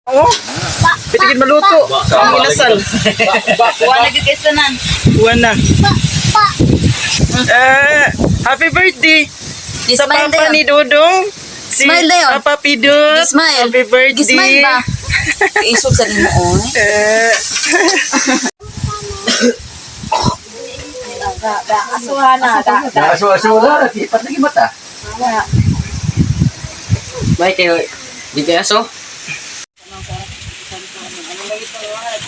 Oh, pitigin maluto. Ang inasal. Kuha na yung kaisanan. Buwan na. Happy birthday sa Gismile papa dayon. ni Dodong. Si Smile dayon. Papa Pidot. Gismile. Happy birthday. Gismile ba? Isog sa nimo oy. Asuhana. Aso-aso na, tipat lagi mata. Baik kayo, di aso.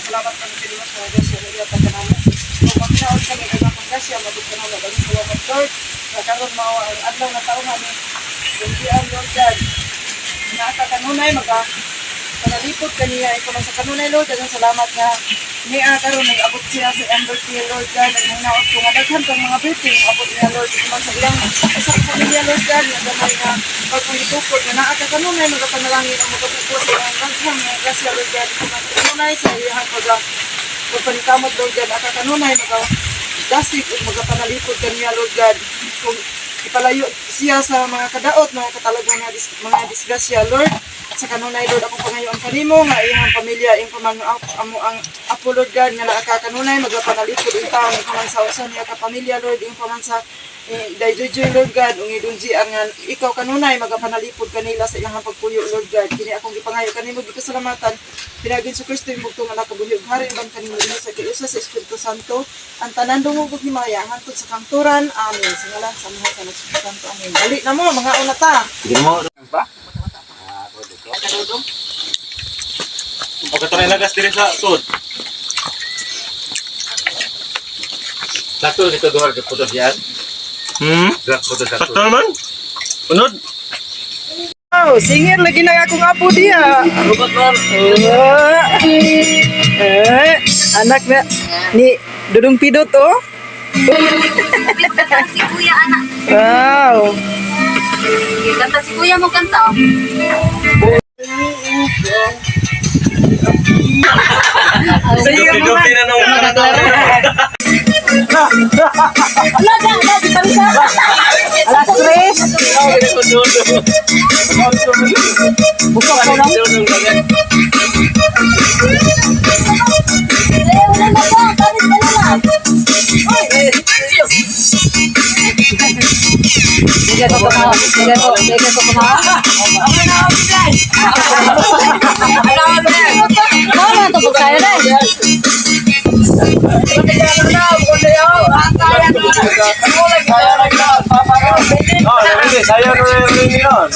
Salamat kami sa Diyos na Diyos sa iyo pagkanamo. Kung magkinaot kami ay mapagkasya, mabugkanaw na balik salamat Lord. Nagkaroon mo ang adlaw na taon namin. Bundian Lord God. Naata kanunay, panalipot kaniya ikaw lang sa kanunay Lord. Dagang salamat nga niya karon nag-abot siya sa birthday Lord God. Ang hinaot ko nga daghan kang mga birthday ang abot niya Lord. Ikaw lang sa ilang sa pamilya Lord God. Nagamay nga pagpangitukod nga naa ka kanunay magapanalangin ang magapupos sa ang daghang nga grasya Lord God. Ikaw lang sa kanunay sa iyang pagpanikamot Lord God. Aka kanunay dasig ug magapanalipod kaniya Lord God. Kung ipalayo siya sa mga kadaot, mga katalagang mga disgrasya Lord. Sa kanunay Lord ako pangayo ang kanimo nga iyang pamilya ing paman amo ang apo Lord God nga naa ka kanunay magapanalipod ing taon ing paman sa usa niya ka pamilya Lord ing paman sa dayjoy Lord God ung idunji ang ikaw kanunay magapanalipod kanila sa ilang pagpuyo Lord God kini akong gipangayo kanimo gipasalamatan pinagin sa Kristo ing bugtong nga nakabuhyog hari ban kanimo dinhi sa kiusa sa Espiritu Santo ang tanan dungog ug himaya hangtod sa kangturan amen sa ngalan sa Mahal sa Espiritu Santo amen dali na mo mga una ta Sige mo ba? Pagkatry lagas diri sa sud. Sakto dito duhar ke putos yan. Gerak putos sakto. Sakto naman. Unod. oh singir lagi na akong apo dia Rubat lor. Anak na ni Dudong Pidot oh. Kanta si kuya anak. Wow. Kanta si kuya mo kanta. Sige mo Dupi na nung Alas tres. Busok ko lang. Sige ko kumaha. Sige ko kumaha. Ano to pagkaya na? Saya ini on.